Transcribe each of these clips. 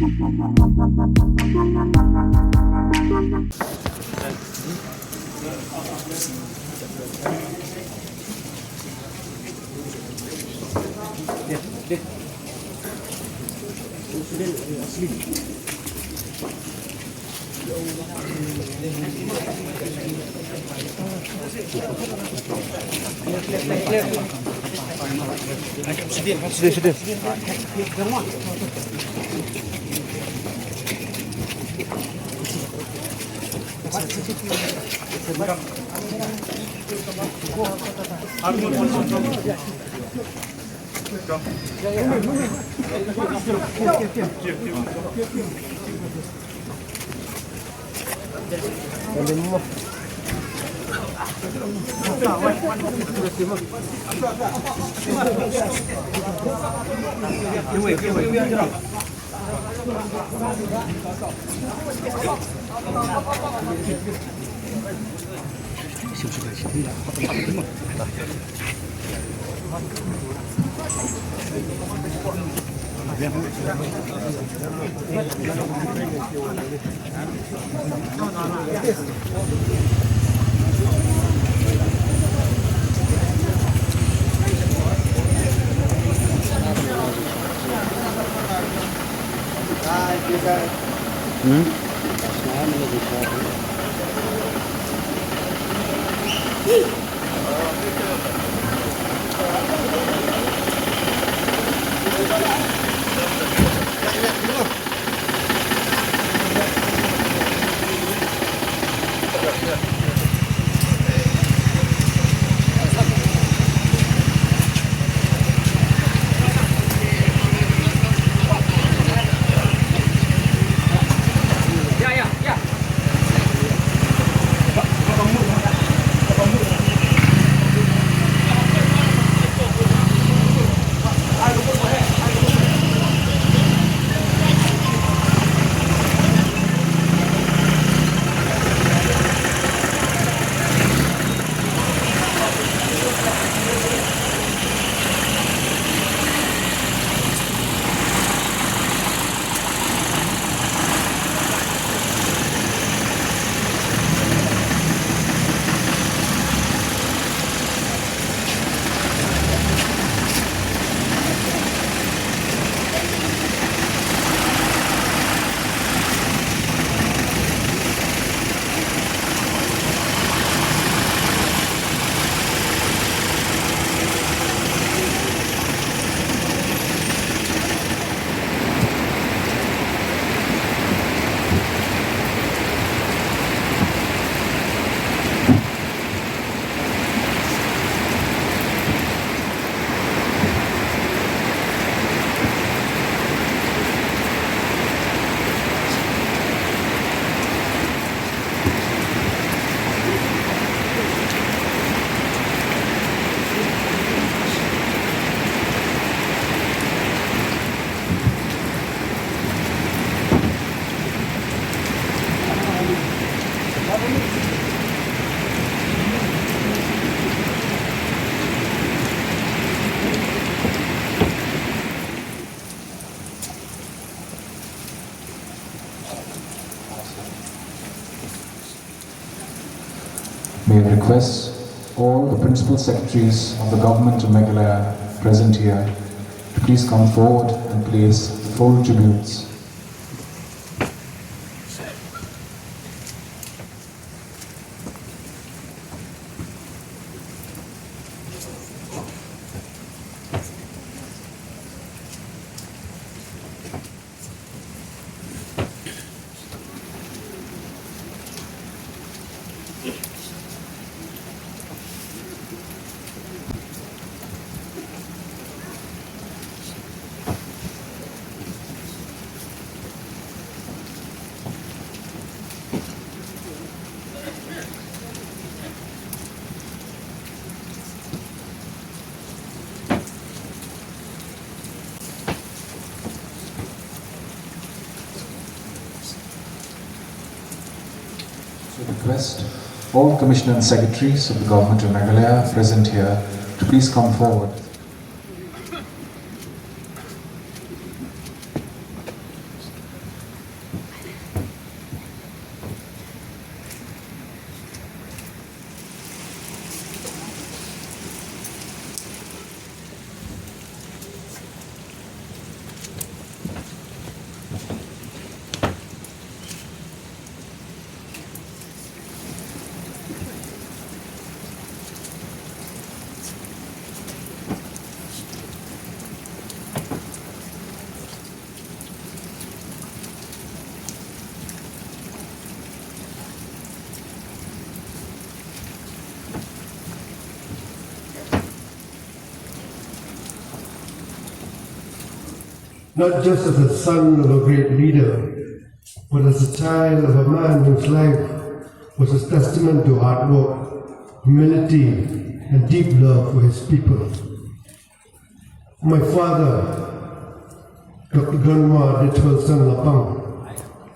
May I request all the principal secretaries of the government of Meghalaya present here to please come forward and place the full tributes. Request all commissioners and secretaries of the government of Meghalaya present here to please come forward. not just as a son of a great leader, but as a child of a man whose life was a testament to hard work, humility, and deep love for his people. My father, Dr. Ganwa Ditwalsan Lapang,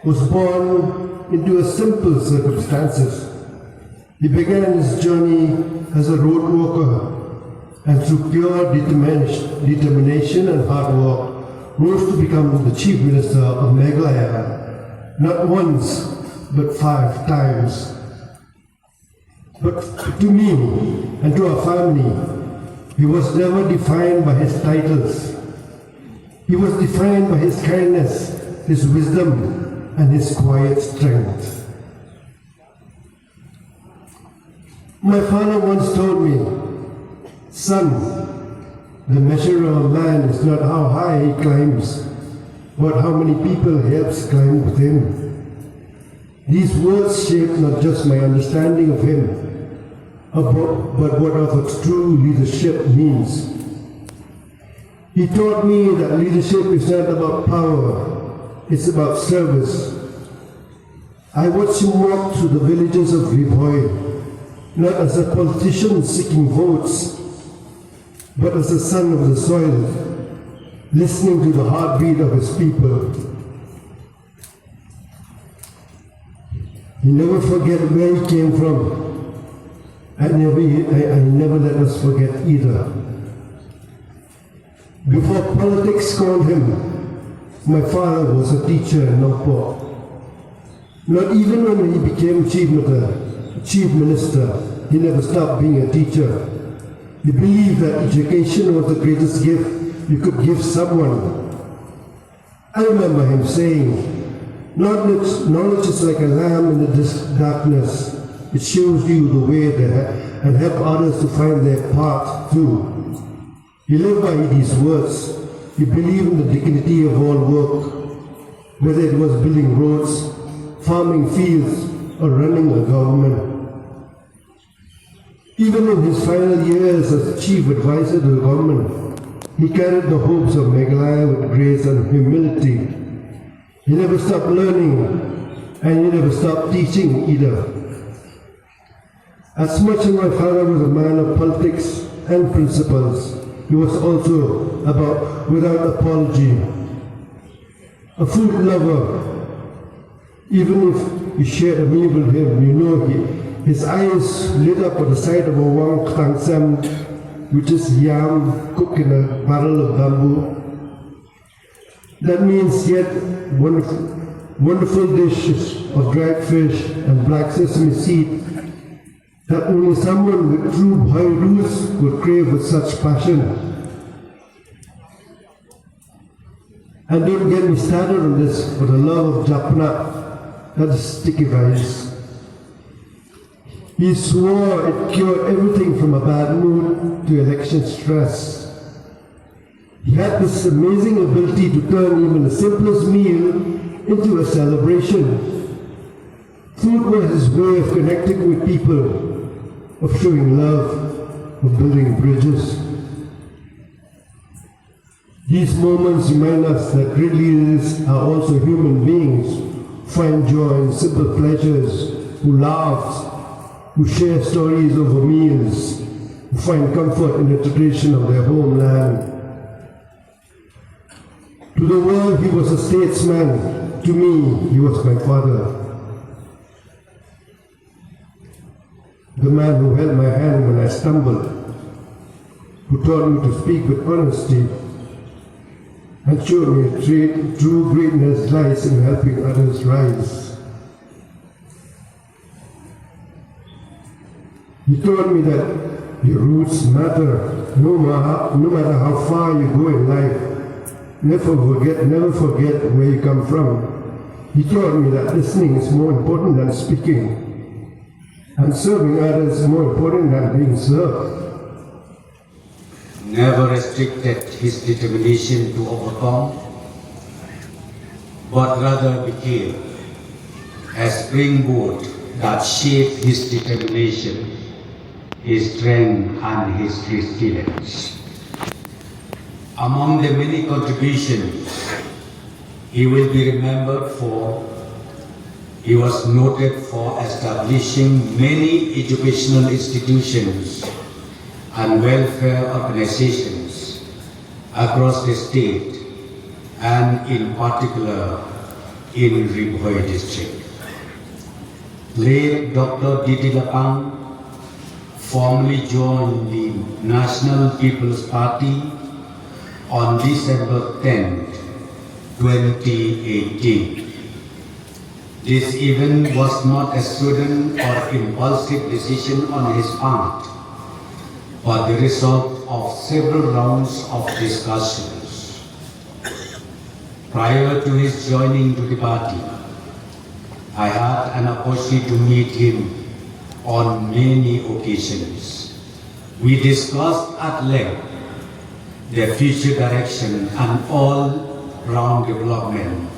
was born into a simple circumstances. He began his journey as a road worker, and through pure determination and hard work, rose to become the Chief Minister of Meghalaya, not once, but 5 times. But to me and to our family, he was never defined by his titles. He was defined by his kindness, his wisdom, and his quiet strength. My father once told me, "Son, the measure of a man is not how high he climbs, but how many people helps climb with him." These words shaped not just my understanding of him, but what of true leadership means. He taught me that leadership is not about power, it's about service. I watched him walk through the villages of Vivoy, not as a politician seeking votes, but as a son of the soil, listening to the heartbeat of his people. He never forget where he came from. I never let us forget either. Before politics called him, my father was a teacher in Nongpo. Not even when he became Chief Minister, he never stopped being a teacher. He believed that education was the greatest gift you could give someone. I remember him saying, knowledge is like a lamp in the darkness. It shows you the way and help others to find their path too. He lived by these words. He believed in the dignity of all work, whether it was building roads, farming fields, or running a government. Even in his final years as chief advisor to the government, he carried the hopes of Meghalaya with grace and humility. He never stopped learning, and he never stopped teaching either. As much as my father was a man of politics and principles, he was also about without apology. A food lover. Even if you shared a meal with him, you know his eyes lit up at the sight of a wang ktangsam, which is yam cooked in a barrel of bamboo. That means yet wonderful dishes of dried fish and black sesame seed that only someone with true boy roots would crave with such passion. And don't get me started on this for the love of japna, that is sticky rice. He swore it cured everything from a bad mood to election stress. He had this amazing ability to turn even the simplest meal into a celebration. Food was his way of connecting with people, of showing love, of building bridges. These moments remind us that great leaders are also human beings, who find joy in simple pleasures, who laugh, who share stories over meals, who find comfort in the tradition of their homeland. To the world, he was a statesman. To me, he was my father. The man who held my hand when I stumbled, who taught me to speak with honesty, and showed me true greatness lies in helping others rise. He taught me that your roots matter, no matter how far you go in life. Never forget where you come from. He taught me that listening is more important than speaking, and serving others is more important than being served. Never restricted his determination to overcome, but rather became a springboard that shaped his determination, his strength, and his resilience. Among the many contributions he will be remembered for, he was noted for establishing many educational institutions and welfare organizations across the state and in particular in Ribhoi district. Late Dr. Didi Lapang formally joined the National People's Party on December 10, 2018. This event was not a sudden or impulsive decision on his part, but the result of several rounds of discussions. Prior to his joining to the party, I had an opportunity to meet him on many occasions. We discussed at length the future direction and all-round development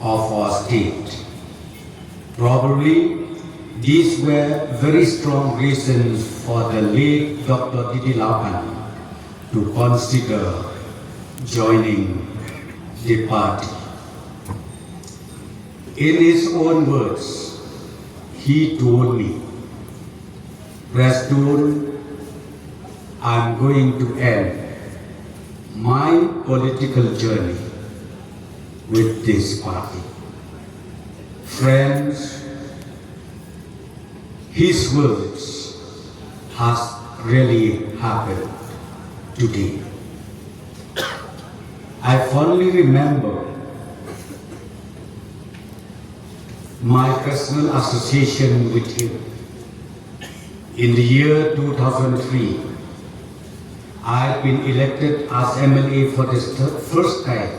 of our state. Probably these were very strong reasons for the late Dr. Didi Lapang to consider joining the party. In his own words, he told me, "Preston, I'm going to end my political journey with this party." Friends, his words has really happened today. I fondly remember my personal association with him. In the year 2003, I had been elected as MLA for the first time.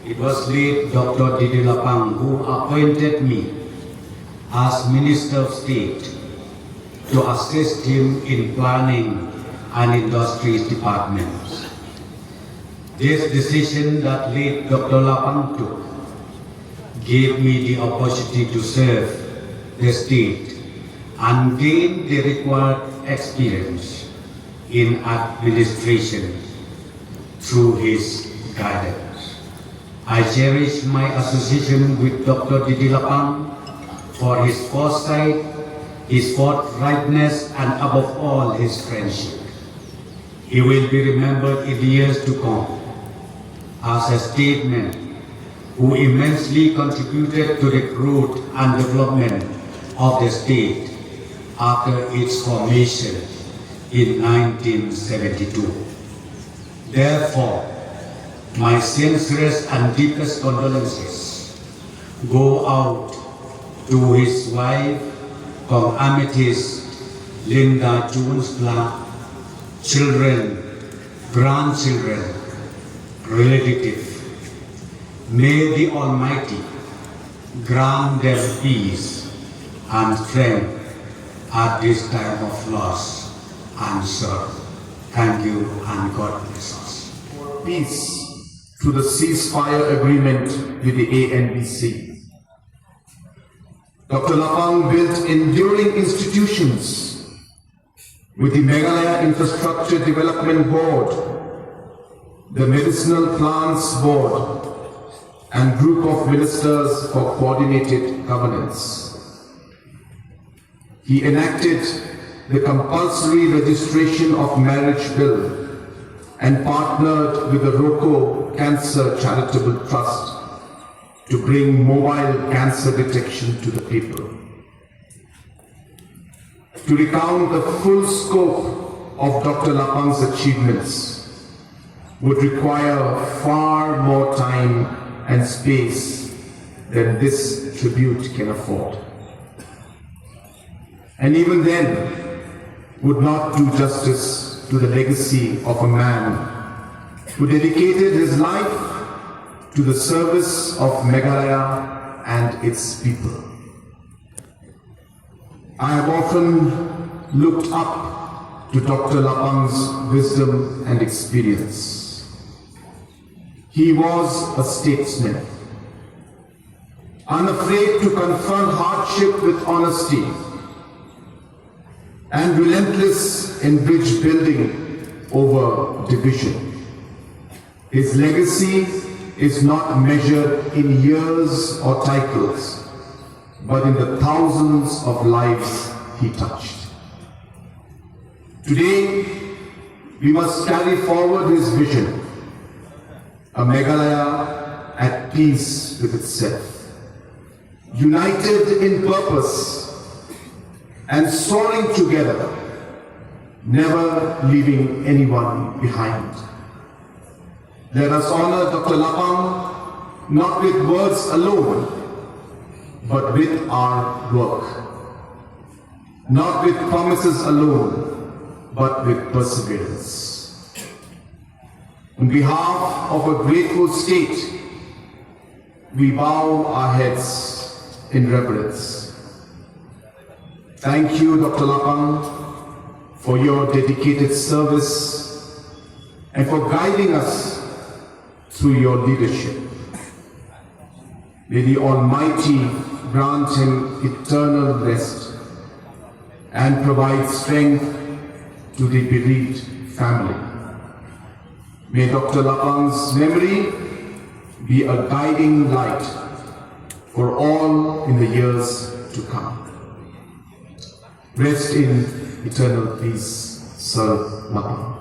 It was late Dr. Didi Lapang who appointed me as Minister of State to assist him in planning and industries departments. This decision that late Dr. Lapang took gave me the opportunity to serve the state and gain the required experience in administration through his guidance. I cherish my association with Dr. Didi Lapang for his foresight, his forthrightness, and above all, his friendship. He will be remembered in the years to come as a statesman who immensely contributed to the growth and development of the state after its formation in 1972. Therefore, my sincerest and deepest condolences go out to his wife, Kong Amethyst Linda Jones Black, children, grandchildren, relatives. May the Almighty grant them peace and strength at this time of loss and sorrow. Thank you and God bless us. For peace through the ceasefire agreement with the ANBC. Dr. Lapang built enduring institutions with the Meghalaya Infrastructure Development Board, the Medicinal Plants Board, and group of ministers for coordinated governance. He enacted the compulsory registration of marriage bill and partnered with the Roko Cancer Charitable Trust to bring mobile cancer detection to the people. To recount the full scope of Dr. Lapang's achievements would require far more time and space than this tribute can afford. And even then, would not do justice to the legacy of a man who dedicated his life to the service of Meghalaya and its people. I have often looked up to Dr. Lapang's wisdom and experience. He was a statesman, unafraid to confront hardship with honesty, and relentless in bridge building over division. His legacy is not measured in years or titles, but in the thousands of lives he touched. Today, we must carry forward his vision, a Meghalaya at peace with itself, united in purpose and soaring together, never leaving anyone behind. Let us honor Dr. Lapang not with words alone, but with our work. Not with promises alone, but with perseverance. On behalf of a grateful state, we bow our heads in reverence. Thank you, Dr. Lapang, for your dedicated service and for guiding us through your leadership. May the Almighty grant him eternal rest and provide strength to the bereaved family. May Dr. Lapang's memory be a guiding light for all in the years to come. Rest in eternal peace, Sir Lapang.